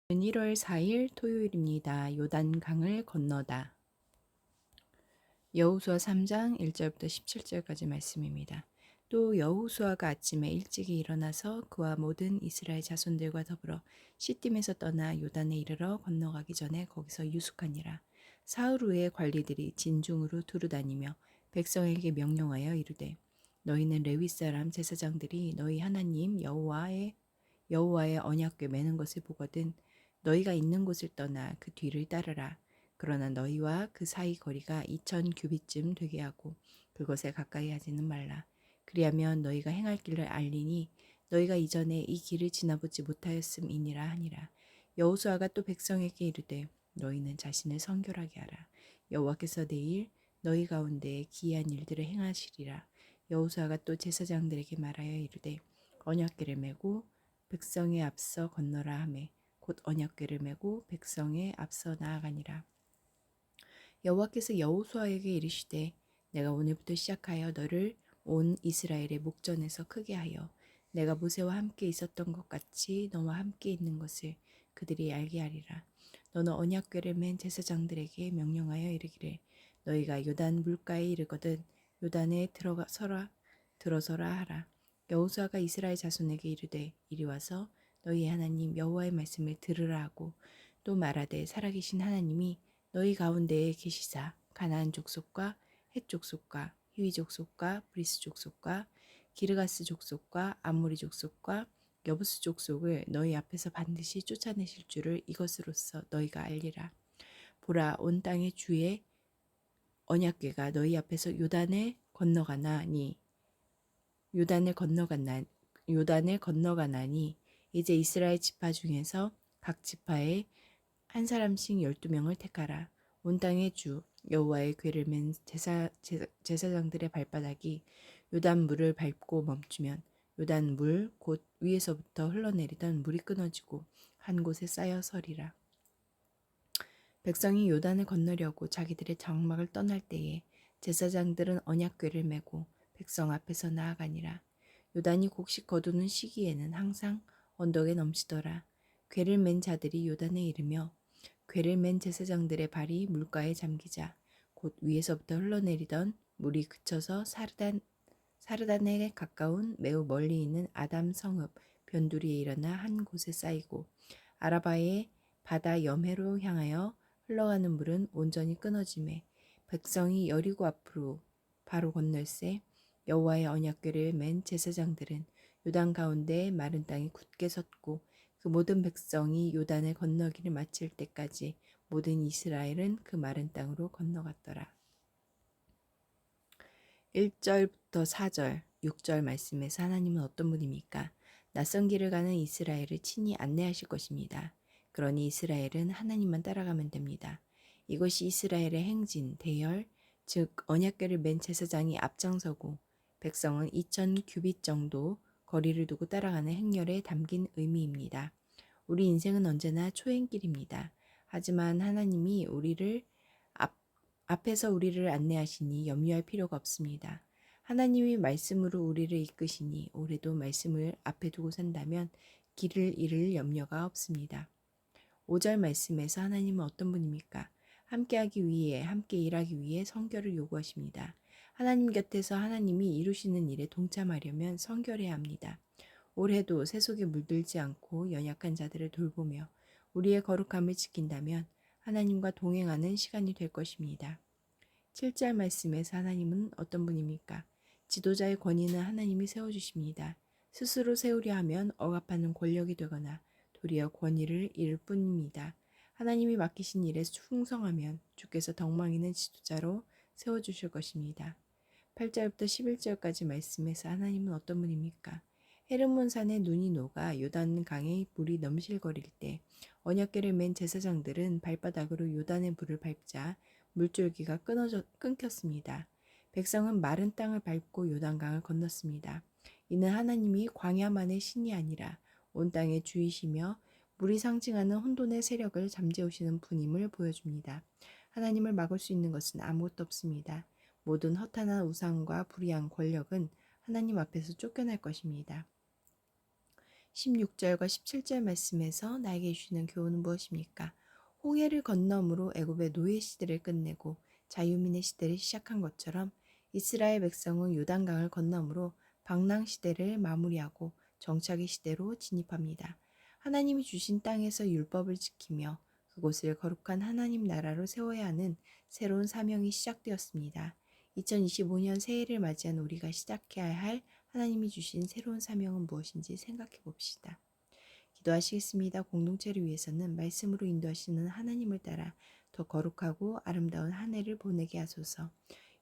1월 4일 토요일입니다. 요단강을 건너다. 여호수아 3장 1절부터 17절까지 말씀입니다. 또 여호수아가 아침에 일찍이 일어나서 그와 모든 이스라엘 자손들과 더불어 시딤에서 떠나 요단에 이르러 건너가기 전에 거기서 유숙하니라. 사흘 후에 관리들이 진중으로 두루다니며 백성에게 명령하여 이르되 너희는 레위 사람 제사장들이 너희 하나님 여호와의 언약궤 매는 것을 보거든 너희가 있는 곳을 떠나 그 뒤를 따르라. 그러나 너희와 그 사이 거리가 2000 규빗쯤 되게 하고 그것에 가까이 하지는 말라. 그리하면 너희가 행할 길을 알리니 너희가 이전에 이 길을 지나보지 못하였음이니라 하니라. 여호수아가 또 백성에게 이르되 너희는 자신을 성결하게 하라. 여호와께서 내일 너희 가운데 기이한 일들을 행하시리라. 여호수아가 또 제사장들에게 말하여 이르되 언약궤를 메고 백성에 앞서 건너라 하매 곧 언약궤를 메고 백성에 앞서 나아가니라. 여호와께서 여호수아에게 이르시되 내가 오늘부터 시작하여 너를 온 이스라엘의 목전에서 크게 하여 내가 모세와 함께 있었던 것 같이 너와 함께 있는 것을 그들이 알게 하리라. 너는 언약궤를 맨 제사장들에게 명령하여 이르기를 너희가 요단 물가에 이르거든 요단에 들어서라 하라. 여호수아가 이스라엘 자손에게 이르되 이리 와서 너희 하나님 여호와의 말씀을 들으라 하고 또 말하되 살아계신 하나님이 너희 가운데에 계시사 가나안 족속과 헷 족속과 히위 족속과 브리스 족속과 기르가스 족속과 아모리 족속과 여부스 족속을 너희 앞에서 반드시 쫓아내실 줄을 이것으로써 너희가 알리라. 보라 온 땅의 주의 언약궤가 너희 앞에서 요단을 건너가나니 이제 이스라엘 지파 중에서 각 지파에 한 사람씩 12명을 택하라. 온 땅의 주 여호와의 궤를 맨 제사장들의 발바닥이 요단 물을 밟고 멈추면 요단 물 곧 위에서부터 흘러내리던 물이 끊어지고 한 곳에 쌓여 서리라. 백성이 요단을 건너려고 자기들의 장막을 떠날 때에 제사장들은 언약궤를 메고 백성 앞에서 나아가니라. 요단이 곡식 거두는 시기에는 항상 언덕에 넘치더라. 궤를 맨 자들이 요단에 이르며 궤를 맨 제사장들의 발이 물가에 잠기자 곧 위에서부터 흘러내리던 물이 그쳐서 사르단에 가까운 매우 멀리 있는 아담 성읍 변두리에 일어나 한 곳에 쌓이고 아라바의 바다 염해로 향하여 흘러가는 물은 온전히 끊어지매 백성이 여리고 앞으로 바로 건널새 여호와의 언약궤를 맨 제사장들은 요단 가운데 마른 땅이 굳게 섰고 그 모든 백성이 요단을 건너기를 마칠 때까지 모든 이스라엘은 그 마른 땅으로 건너갔더라. 1절부터 4절, 6절 말씀에서 하나님은 어떤 분입니까? 낯선 길을 가는 이스라엘을 친히 안내하실 것입니다. 그러니 이스라엘은 하나님만 따라가면 됩니다. 이것이 이스라엘의 행진, 대열, 즉 언약궤를 맨 제사장이 앞장서고 백성은 2000 규빗 정도 거리를 두고 따라가는 행렬에 담긴 의미입니다. 우리 인생은 언제나 초행길입니다. 하지만 하나님이 앞에서 우리를 안내하시니 염려할 필요가 없습니다. 하나님이 말씀으로 우리를 이끄시니 올해도 말씀을 앞에 두고 산다면 길을 잃을 염려가 없습니다. 5절 말씀에서 하나님은 어떤 분입니까? 함께 일하기 위해 성결을 요구하십니다. 하나님 곁에서 하나님이 이루시는 일에 동참하려면 성결해야 합니다. 올해도 세속에 물들지 않고 연약한 자들을 돌보며 우리의 거룩함을 지킨다면 하나님과 동행하는 시간이 될 것입니다. 7절 말씀에서 하나님은 어떤 분입니까? 지도자의 권위는 하나님이 세워주십니다. 스스로 세우려 하면 억압하는 권력이 되거나 도리어 권위를 잃을 뿐입니다. 하나님이 맡기신 일에 충성하면 주께서 덕망 있는 지도자로 세워주실 것입니다. 8절부터 11절까지 말씀에서 하나님은 어떤 분입니까? 헤르몬산의 눈이 녹아 요단강의 물이 넘실거릴 때 언약궤를 맨 제사장들은 발바닥으로 요단의 물을 밟자 물줄기가 끊겼습니다. 백성은 마른 땅을 밟고 요단강을 건넜습니다. 이는 하나님이 광야만의 신이 아니라 온 땅의 주이시며 물이 상징하는 혼돈의 세력을 잠재우시는 분임을 보여줍니다. 하나님을 막을 수 있는 것은 아무것도 없습니다. 모든 허탄한 우상과 불의한 권력은 하나님 앞에서 쫓겨날 것입니다. 16절과 17절 말씀에서 나에게 주시는 교훈은 무엇입니까? 홍해를 건너므로 애굽의 노예 시대를 끝내고 자유민의 시대를 시작한 것처럼 이스라엘 백성은 요단강을 건너므로 방랑 시대를 마무리하고 정착의 시대로 진입합니다. 하나님이 주신 땅에서 율법을 지키며 그곳을 거룩한 하나님 나라로 세워야 하는 새로운 사명이 시작되었습니다. 2025년 새해를 맞이한 우리가 시작해야 할 하나님이 주신 새로운 사명은 무엇인지 생각해 봅시다. 기도하시겠습니다. 공동체를 위해서는 말씀으로 인도하시는 하나님을 따라 더 거룩하고 아름다운 한 해를 보내게 하소서.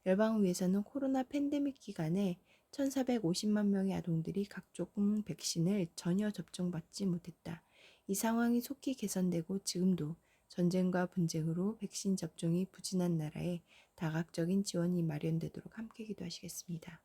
열방을 위해서는 코로나 팬데믹 기간에 1,450만 명의 아동들이 각종 백신을 전혀 접종받지 못했다. 이 상황이 속히 개선되고 지금도 전쟁과 분쟁으로 백신 접종이 부진한 나라에 다각적인 지원이 마련되도록 함께 기도하시겠습니다.